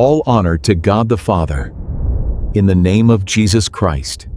All honor to God the Father, in the name of Jesus Christ.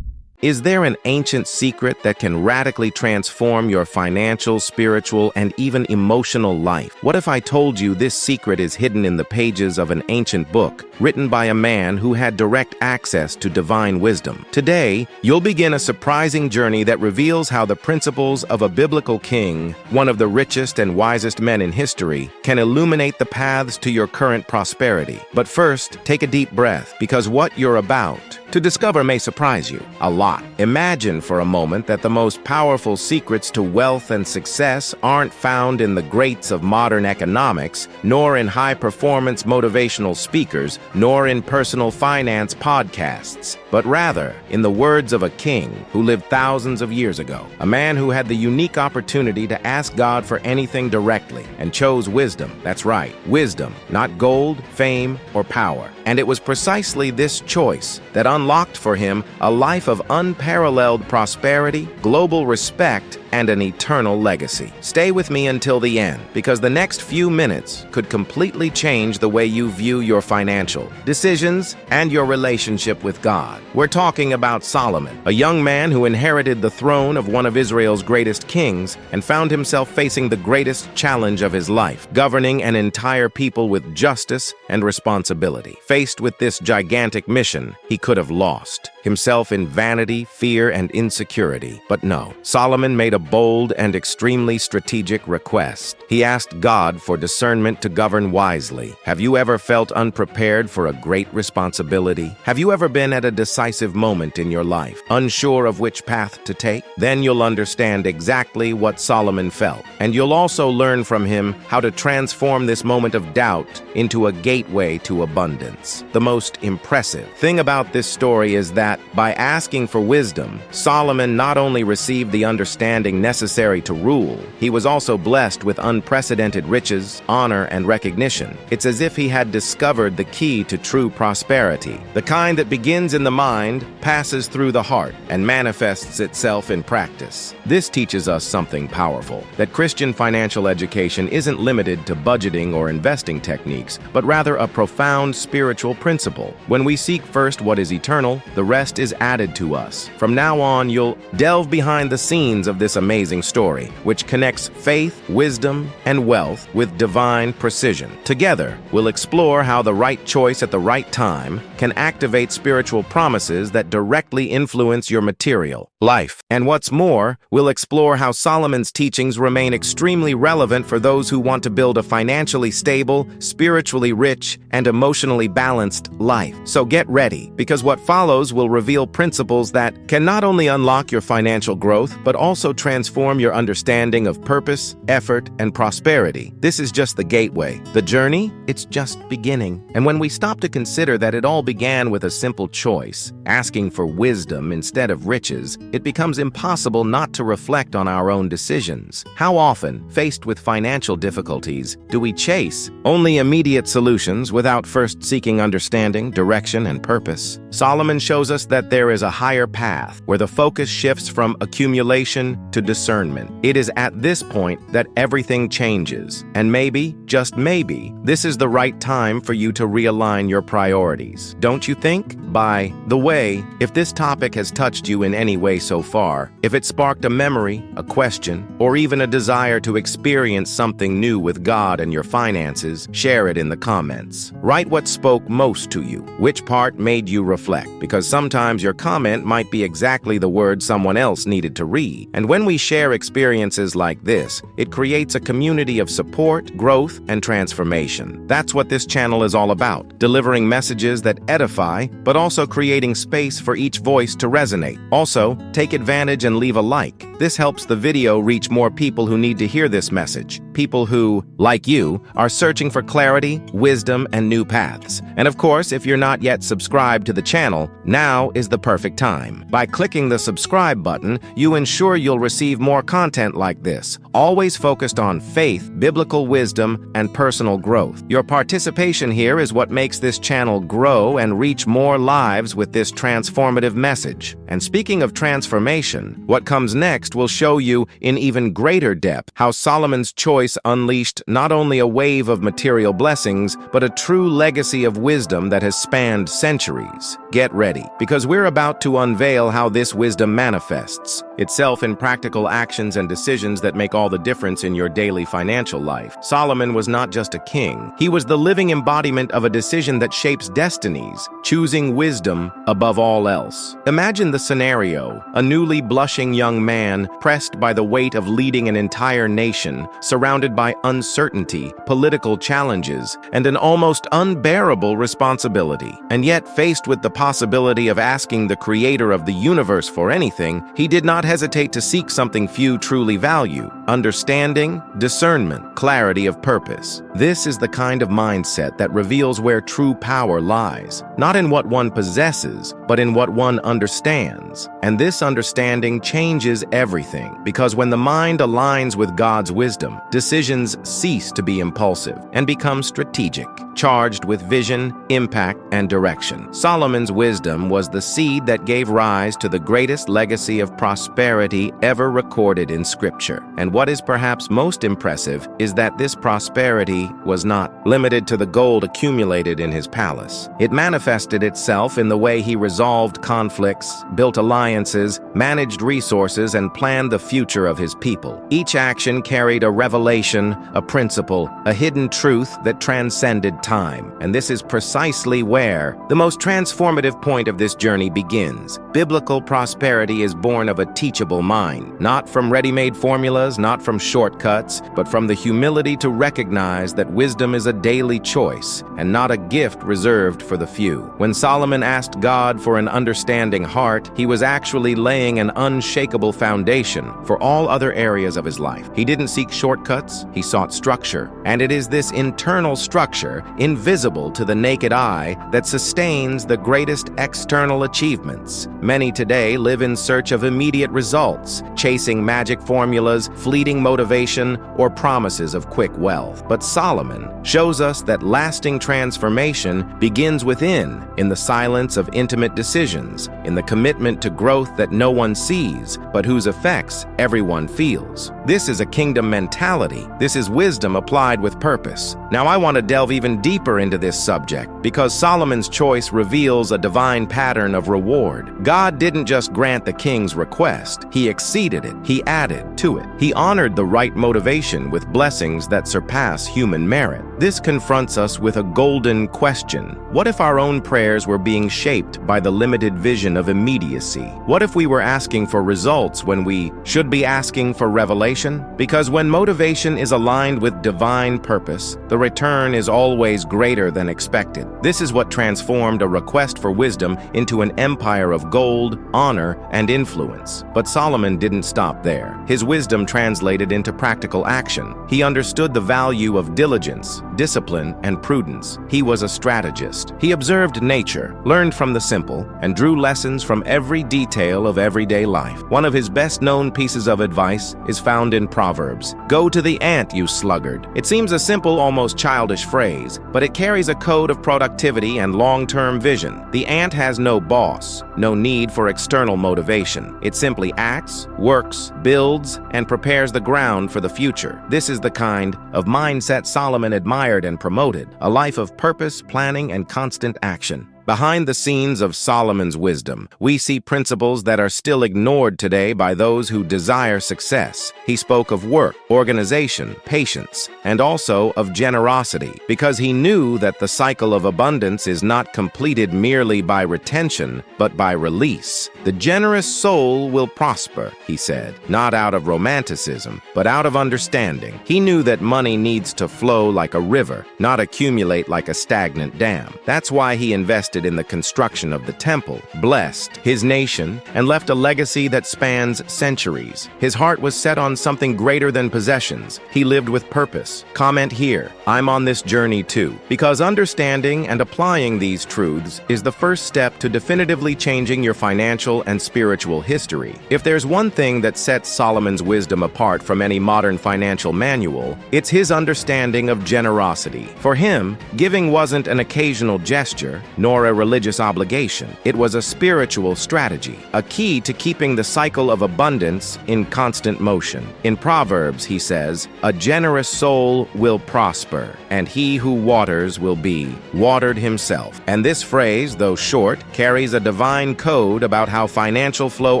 Is there an ancient secret that can radically transform your financial, spiritual, and even emotional life? What if I told you this secret is hidden in the pages of an ancient book, written by a man who had direct access to divine wisdom? Today, you'll begin a surprising journey that reveals how the principles of a biblical king, one of the richest and wisest men in history, can illuminate the paths to your current prosperity. But first, take a deep breath, because what you're about to discover may surprise you a lot. Imagine for a moment that the most powerful secrets to wealth and success aren't found in the greats of modern economics, nor in high-performance motivational speakers, nor in personal finance podcasts, but rather in the words of a king who lived thousands of years ago, a man who had the unique opportunity to ask God for anything directly and chose wisdom. That's right, wisdom, not gold, fame, or power. And it was precisely this choice that unlocked for him a life of unparalleled prosperity, global respect, and an eternal legacy. Stay with me until the end, because the next few minutes could completely change the way you view your financial decisions and your relationship with God. We're talking about Solomon, a young man who inherited the throne of one of Israel's greatest kings and found himself facing the greatest challenge of his life, governing an entire people with justice and responsibility. Faced with this gigantic mission, he could have lost himself in vanity, fear, and insecurity. But no, Solomon made a bold and extremely strategic request. He asked God for discernment to govern wisely. Have you ever felt unprepared for a great responsibility? Have you ever been at a decisive moment in your life, unsure of which path to take? Then you'll understand exactly what Solomon felt, and you'll also learn from him how to transform this moment of doubt into a gateway to abundance. The most impressive thing about this story is that by asking for wisdom, Solomon not only received the understanding necessary to rule, he was also blessed with unprecedented riches, honor, and recognition. It's as if he had discovered the key to true prosperity, the kind that begins in the mind, passes through the heart, and manifests itself in practice. This teaches us something powerful, that Christian financial education isn't limited to budgeting or investing techniques, but rather a profound spiritual principle. When we seek first what is eternal, the rest is added to us. From now on, you'll delve behind the scenes of this amazing story, which connects faith, wisdom, and wealth with divine precision. Together, we'll explore how the right choice at the right time can activate spiritual promises that directly influence your material life. And what's more, we'll explore how Solomon's teachings remain extremely relevant for those who want to build a financially stable, spiritually rich, and emotionally balanced life. So get ready, because what follows will reveal principles that can not only unlock your financial growth, but also transform your understanding of purpose, effort, and prosperity. This is just the gateway. The journey, it's just beginning. And when we stop to consider that it all began with a simple choice, asking for wisdom instead of riches, it becomes impossible not to reflect on our own decisions. How often, faced with financial difficulties, do we chase only immediate solutions without first seeking understanding, direction, and purpose? Solomon shows us that there is a higher path where the focus shifts from accumulation to discernment. It is at this point that everything changes. And maybe, just maybe, this is the right time for you to realign your priorities. Don't you think? By the way, if this topic has touched you in any way so far, if it sparked a memory, a question, or even a desire to experience something new with God and your finances, share it in the comments. Write what spoke most to you, which part made you reflect, because sometimes your comment might be exactly the word someone else needed to read. And when we share experiences like this, it creates a community of support, growth, and transformation. That's what this channel is all about, delivering messages that edify, but also creating space for each voice to resonate. Also, take advantage and leave a like. This helps the video reach more people who need to hear this message. People who, like you, are searching for clarity, wisdom, and new paths. And of course, if you're not yet subscribed to the channel, now now is the perfect time. By clicking the subscribe button, you ensure you'll receive more content like this, always focused on faith, biblical wisdom, and personal growth. Your participation here is what makes this channel grow and reach more lives with this transformative message. And speaking of transformation, what comes next will show you in even greater depth how Solomon's choice unleashed not only a wave of material blessings, but a true legacy of wisdom that has spanned centuries. Get ready, because we're about to unveil how this wisdom manifests itself in practical actions and decisions that make all the difference in your daily financial life. Solomon was not just a king. He was the living embodiment of a decision that shapes destinies, choosing wisdom above all else. Imagine the scenario: a newly blushing young man pressed by the weight of leading an entire nation, surrounded by uncertainty, political challenges, and an almost unbearable responsibility. And yet, faced with the possibility of asking the creator of the universe for anything, he did not hesitate to seek something few truly value: understanding, discernment, clarity of purpose. This is the kind of mindset that reveals where true power lies, not in what one possesses, but in what one understands. And this understanding changes everything, because when the mind aligns with God's wisdom, decisions cease to be impulsive and become strategic, charged with vision, impact, and direction. Solomon's wisdom was the seed that gave rise to the greatest legacy of prosperity ever recorded in Scripture. And what is perhaps most impressive is that this prosperity was not limited to the gold accumulated in his palace. It manifested itself in the way he resolved conflicts, built alliances, managed resources, and planned the future of his people. Each action carried a revelation, a principle, a hidden truth that transcended time. And this is precisely where the most transformative point of this journey begins. Biblical prosperity is born of a teachable mind, not from ready-made formulas, not from shortcuts, but from the humility to recognize that wisdom is a daily choice and not a gift reserved for the few. When Solomon asked God for an understanding heart, he was actually laying an unshakable foundation for all other areas of his life. He didn't seek shortcuts, he sought structure. And it is this internal structure, invisible to the naked eye, that sustains the greatest external achievements. Many today live in search of immediate results, chasing magic formulas, fleeting motivation, or promises of quick wealth. But Solomon shows us that lasting transformation begins within, in the silence of intimate decisions, in the commitment to growth that no one sees, but whose effects everyone feels. This is a kingdom mentality. This is wisdom applied with purpose. Now I want to delve even deeper into this subject, because Solomon's choice reveals a divine pattern of reward. God didn't just grant the king's request, he exceeded it, he added to it. He honored the right motivation with blessings that surpass human merit. This confronts us with a golden question. What if our own prayers were being shaped by the limited vision of immediacy? What if we were asking for results when we should be asking for revelation? Because when motivation is aligned with divine purpose, the return is always greater than expected. This is what transformed a request for wisdom into an empire of gold, honor, and influence. But Solomon didn't stop there. His wisdom translated into practical action. He understood the value of diligence, discipline, and prudence. He was a strategist. He observed nature, learned from the simple, and drew lessons from every detail of everyday life. One of his best-known pieces of advice is found in Proverbs. "Go to the ant, you sluggard." It seems a simple, almost childish phrase, but it carries a code of productivity and long-term vision. The ant has no boss, no need for external motivation. It simply acts, works, builds, and prepares the ground for the future. This is the kind of mindset Solomon admired and promoted, a life of purpose, planning, and constant action. Behind the scenes of Solomon's wisdom, we see principles that are still ignored today by those who desire success. He spoke of work, organization, patience, and also of generosity, because he knew that the cycle of abundance is not completed merely by retention, but by release. The generous soul will prosper, he said, not out of romanticism, but out of understanding. He knew that money needs to flow like a river, not accumulate like a stagnant dam. That's why he invested invested in the construction of the temple, blessed his nation, and left a legacy that spans centuries. His heart was set on something greater than possessions. He lived with purpose. Comment here, I'm on this journey too. Because understanding and applying these truths is the first step to definitively changing your financial and spiritual history. If there's one thing that sets Solomon's wisdom apart from any modern financial manual, it's his understanding of generosity. For him, giving wasn't an occasional gesture, nor a religious obligation. It was a spiritual strategy, a key to keeping the cycle of abundance in constant motion. In Proverbs, he says, "A generous soul will prosper, and he who waters will be watered himself." And this phrase, though short, carries a divine code about how financial flow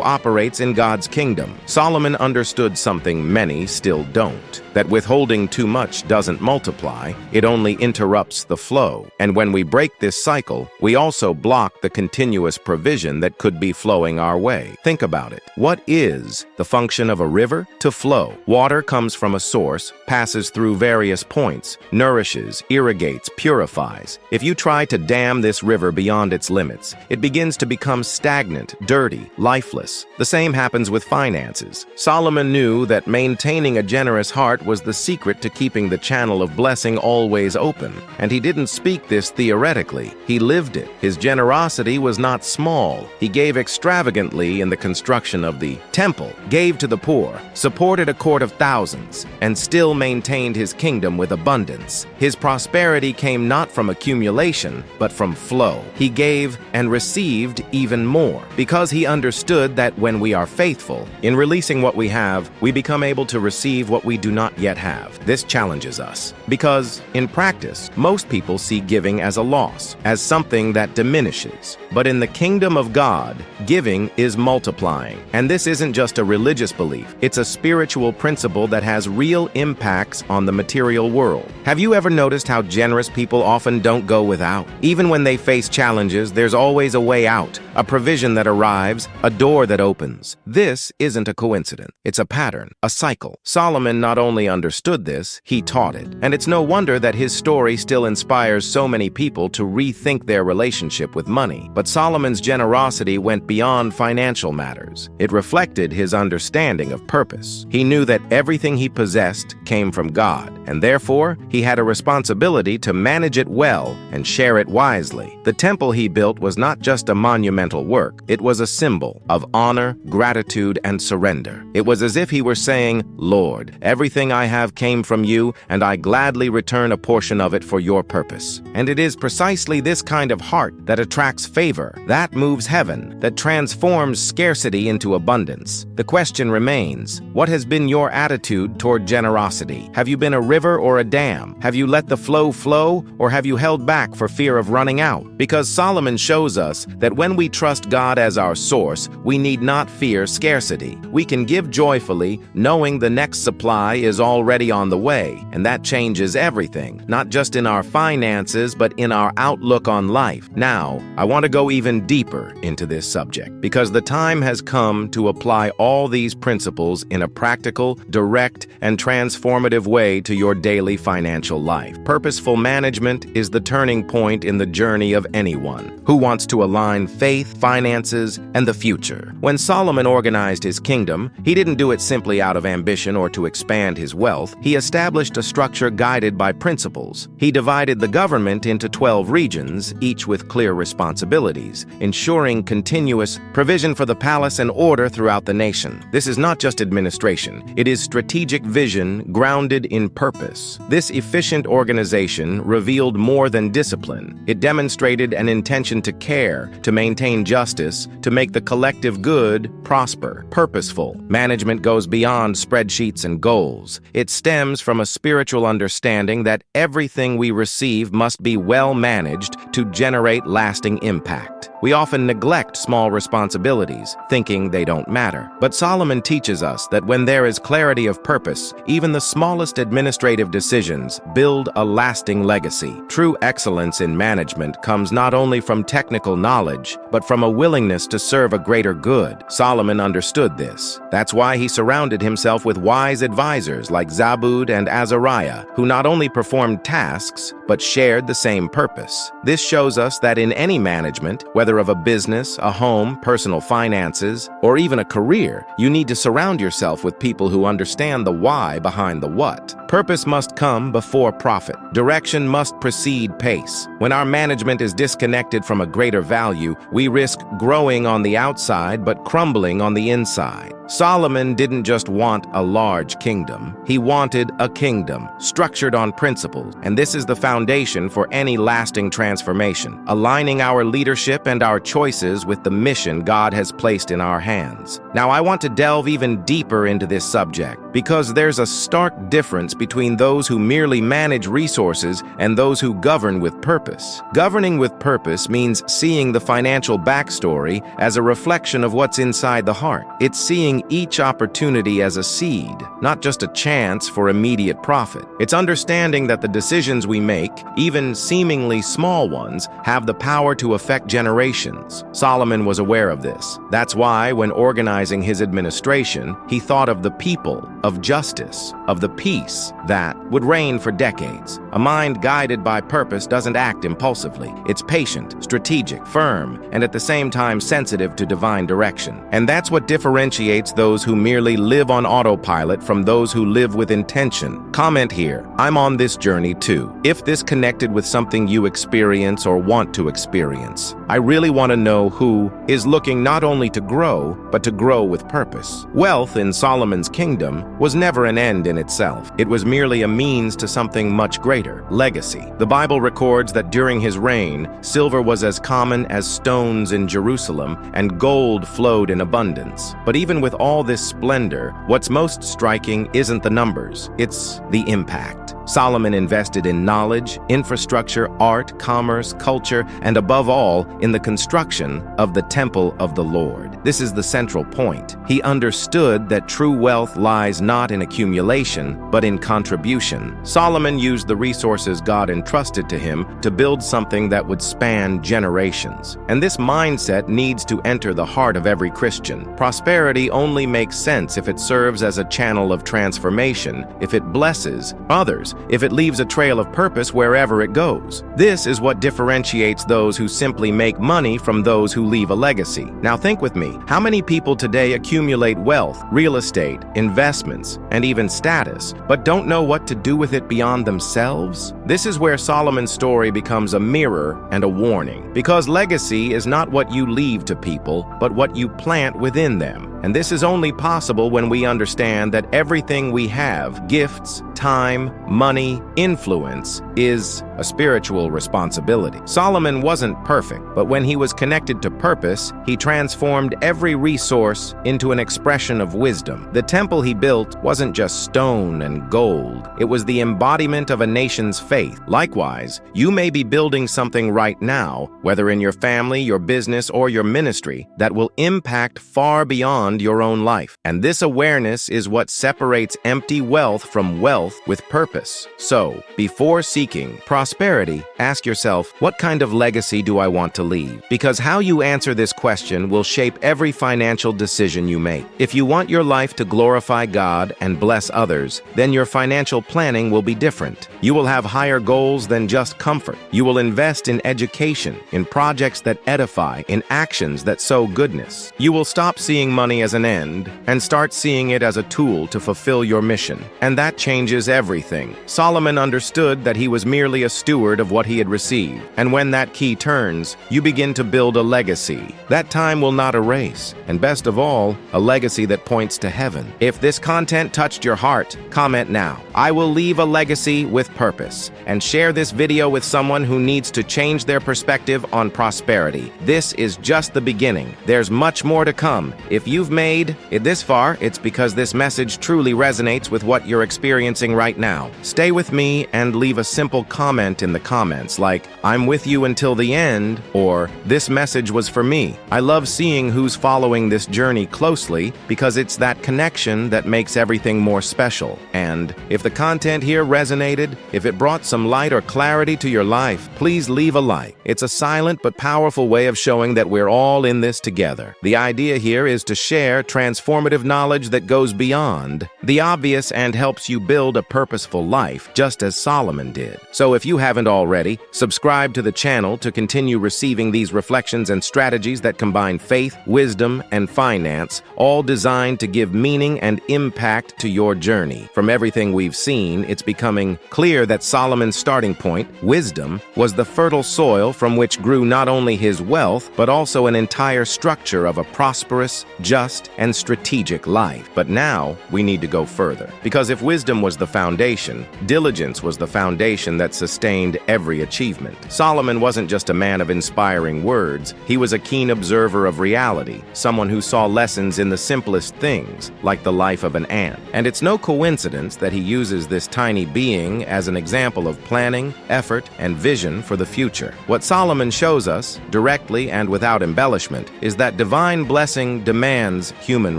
operates in God's kingdom. Solomon understood something many still don't, that withholding too much doesn't multiply, it only interrupts the flow. And when we break this cycle, we also block the continuous provision that could be flowing our way. Think about it. What is the function of a river? To flow. Water comes from a source, passes through various points, nourishes, irrigates, purifies. If you try to dam this river beyond its limits, it begins to become stagnant, dirty, lifeless. The same happens with finances. Solomon knew that maintaining a generous heart was the secret to keeping the channel of blessing always open. And he didn't speak this theoretically. He lived it. His generosity was not small. He gave extravagantly in the construction of the temple, gave to the poor, supported a court of thousands, and still maintained his kingdom with abundance. His prosperity came not from accumulation, but from flow. He gave and received even more, because he understood that when we are faithful in releasing what we have, we become able to receive what we do not yet have. This challenges us, because in practice, most people see giving as a loss, as something that diminishes. But in the kingdom of God, giving is multiplying. And this isn't just a religious belief, it's a spiritual principle that has real impacts on the material world. Have you ever noticed how generous people often don't go without? Even when they face challenges, there's always a way out, a provision that arrives, a door that opens. This isn't a coincidence. It's a pattern, a cycle. Solomon not only understood this, he taught it. And it's no wonder that his story still inspires so many people to rethink their relationship with money. But Solomon's generosity went beyond financial matters. It reflected his understanding of purpose. He knew that everything he possessed came from God, and therefore he had a responsibility to manage it well and share it wisely. The temple he built was not just a monumental work, it was a symbol of honor, gratitude, and surrender. It was as if he were saying, "Lord, everything I have came from you, and I gladly return a portion of it for your purpose." And it is precisely this kind of heart that attracts favor, that moves heaven, that transforms scarcity into abundance. The question remains, what has been your attitude toward generosity? Have you been a river or a dam? Have you let the flow flow, or have you held back for fear of running out? Because Solomon shows us that when we trust God as our source, we need not fear scarcity. We can give joyfully, knowing the next supply is already on the way, and that changes everything, not just in our finances, but in our outlook on life. Now, I want to go even deeper into this subject, because the time has come to apply all these principles in a practical, direct, and transformative way to your daily financial life. Purposeful management is the turning point in the journey of anyone who wants to align faith, finances, and the future. When Solomon organized his kingdom, he didn't do it simply out of ambition or to expand his wealth. He established a structure guided by principles. He divided the government into 12 regions, each with clear responsibilities, ensuring continuous provision for the palace and order throughout the nation. This is not just administration, it is strategic vision grounded in purpose. This efficient organization revealed more than discipline. It demonstrated an intention to care, to maintain justice, to make the collective good prosper. Purposeful management goes beyond spreadsheets and goals. It stems from a spiritual understanding that everything we receive must be well managed to generate lasting impact. We often neglect small responsibilities, thinking they don't matter. But Solomon teaches us that when there is clarity of purpose, even the smallest administrative decisions build a lasting legacy. True excellence in management comes not only from technical knowledge, but from a willingness to serve a greater good. Solomon understood this. That's why he surrounded himself with wise advisors like Zabud and Azariah, who not only performed tasks, but shared the same purpose. This shows us that in any management, whether of a business, a home, personal finances, or even a career, you need to surround yourself with people who understand the why behind the what. Purpose must come before profit. Direction must precede pace. When our management is disconnected from a greater value, we risk growing on the outside but crumbling on the inside. Solomon didn't just want a large kingdom. He wanted a kingdom structured on principles, and this is the foundation for any lasting transformation, aligning our leadership and our choices with the mission God has placed in our hands. Now, I want to delve even deeper into this subject because there's a stark difference between those who merely manage resources and those who govern with purpose. Governing with purpose means seeing the financial backstory as a reflection of what's inside the heart. It's seeing each opportunity as a seed, not just a chance for immediate profit. It's understanding that the decisions we make, even seemingly small ones, have the power to affect generations. Solomon was aware of this. That's why, when organizing his administration, he thought of the people, of justice, of the peace that would reign for decades. A mind guided by purpose doesn't act impulsively. It's patient, strategic, firm, and at the same time sensitive to divine direction. And that's what differentiates those who merely live on autopilot from those who live with intention. Comment here. I'm on this journey too. If this connected with something you experience or want to experience, I really want to know who is looking not only to grow, but to grow with purpose. Wealth in Solomon's kingdom was never an end in itself. It was merely a means to something much greater, legacy. The Bible records that during his reign, silver was as common as stones in Jerusalem, and gold flowed in abundance. But even with all this splendor, what's most striking isn't the numbers, it's the impact. Solomon invested in knowledge, infrastructure, art, commerce, culture, and above all, in the construction of the temple of the Lord. This is the central point. He understood that true wealth lies not in accumulation, but in contribution. Solomon used the resources God entrusted to him to build something that would span generations. And this mindset needs to enter the heart of every Christian. Prosperity only makes sense if it serves as a channel of transformation, if it blesses others, if it leaves a trail of purpose wherever it goes. This is what differentiates those who simply make money from those who leave a legacy. Now think with me, how many people today accumulate wealth, real estate, investments, and even status, but don't know what to do with it beyond themselves? This is where Solomon's story becomes a mirror and a warning, because legacy is not what you leave to people, but what you plant within them. And this is only possible when we understand that everything we have, gifts, time, money, influence, is a spiritual responsibility. Solomon wasn't perfect, but when he was connected to purpose, he transformed every resource into an expression of wisdom. The temple he built wasn't just stone and gold. It was the embodiment of a nation's faith. Likewise, you may be building something right now, whether in your family, your business, or your ministry, that will impact far beyond your own life. And this awareness is what separates empty wealth from wealth with purpose. So, before seeking prosperity, ask yourself, what kind of legacy do I want to leave? Because how you answer this question will shape every financial decision you make. If you want your life to glorify God and bless others, then your financial planning will be different. You will have higher goals than just comfort. You will invest in education, in projects that edify, in actions that sow goodness. You will stop seeing money as an end and start seeing it as a tool to fulfill your mission. And that changes everything. Solomon understood that he was merely a steward of what he had received. And when that key turns, you begin to build a legacy. That time will not erase. And best of all, a legacy that points to heaven. If this content touched your heart, comment now. I will leave a legacy with purpose. And share this video with someone who needs to change their perspective on prosperity. This is just the beginning. There's much more to come. If you've you've made it this far, it's because this message truly resonates with what you're experiencing right now. Stay with me and leave a simple comment in the comments like, "I'm with you until the end," or "This message was for me." I love seeing who's following this journey closely because it's that connection that makes everything more special. And if the content here resonated, if it brought some light or clarity to your life, please leave a like. It's a silent but powerful way of showing that we're all in this together. The idea here is to share transformative knowledge that goes beyond the obvious and helps you build a purposeful life, just as Solomon did. So if you haven't already, subscribe to the channel to continue receiving these reflections and strategies that combine faith, wisdom, and finance, all designed to give meaning and impact to your journey. From everything we've seen, it's becoming clear that Solomon's starting point, wisdom, was the fertile soil from which grew not only his wealth, but also an entire structure of a prosperous, just, and strategic life. But now, we need to go further. Because if wisdom was the foundation, diligence was the foundation that sustained every achievement. Solomon wasn't just a man of inspiring words, he was a keen observer of reality, someone who saw lessons in the simplest things, like the life of an ant. And it's no coincidence that he uses this tiny being as an example of planning, effort, and vision for the future. What Solomon shows us, directly and without embellishment, is that divine blessing demands human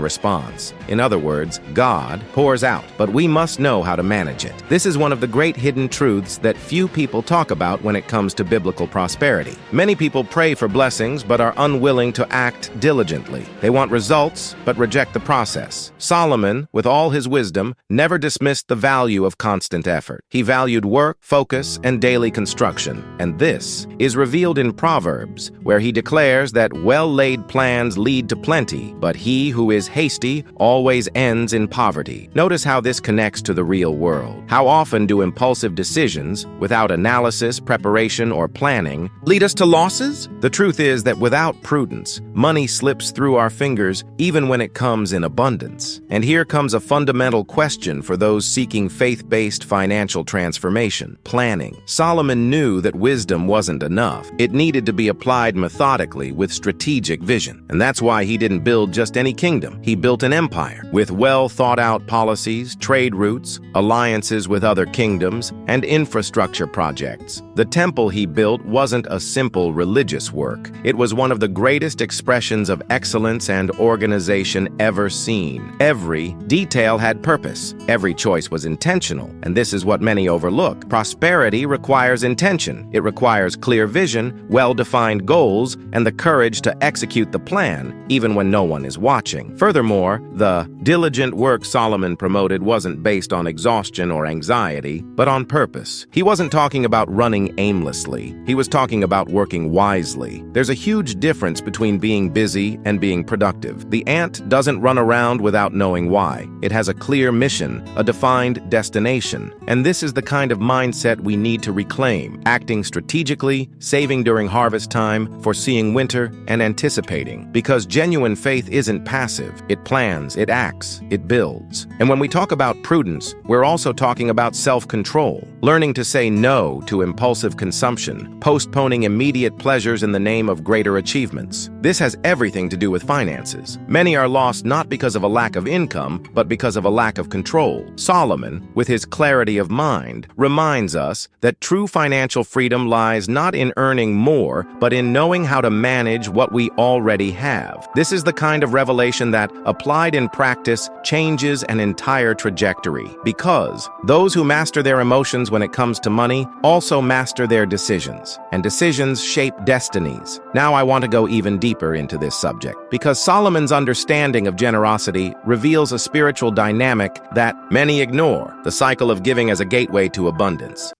response. In other words, God pours out, but we must know how to manage it. This is one of the great hidden truths that few people talk about when it comes to biblical prosperity. Many people pray for blessings but are unwilling to act diligently. They want results but reject the process. Solomon, with all his wisdom, never dismissed the value of constant effort. He valued work, focus, and daily construction. And this is revealed in Proverbs, where he declares that well-laid plans lead to plenty, but he who is hasty always ends in poverty. Notice how this connects to the real world. How often do impulsive decisions, without analysis, preparation, or planning, lead us to losses? The truth is that without prudence, money slips through our fingers even when it comes in abundance. And here comes a fundamental question for those seeking faith-based financial transformation: planning. Solomon knew that wisdom wasn't enough. It needed to be applied methodically with strategic vision. And that's why he didn't build just any kingdom. He built an empire with well-thought-out policies, trade routes, alliances with other kingdoms, and infrastructure projects. The temple he built wasn't a simple religious work. It was one of the greatest expressions of excellence and organization ever seen. Every detail had purpose. Every choice was intentional. And this is what many overlook. Prosperity requires intention. It requires clear vision, well-defined goals, and the courage to execute the plan, even when no one is watching. Furthermore, the diligent work Solomon promoted wasn't based on exhaustion or anxiety, but on purpose. He wasn't talking about running aimlessly. He was talking about working wisely. There's a huge difference between being busy and being productive. The ant doesn't run around without knowing why. It has a clear mission, a defined destination. And this is the kind of mindset we need to reclaim, acting strategically, saving during harvest time, foreseeing winter, and anticipating. Because genuine faith isn't passive. It plans, it acts, it builds. And when we talk about prudence, we're also talking about self-control, learning to say no to impulsive consumption, postponing immediate pleasures in the name of greater achievements. This has everything to do with finances. Many are lost not because of a lack of income, but because of a lack of control. Solomon, with his clarity of mind, reminds us that true financial freedom lies not in earning more, but in knowing how to manage what we already have. This is the kind of revelation that, applied in practice, changes an entire trajectory. Because those who master their emotions when it comes to money also master their decisions, and decisions shape destinies. Now I want to go even deeper into this subject, because Solomon's understanding of generosity reveals a spiritual dynamic that many ignore: the cycle of giving as a gateway to abundance.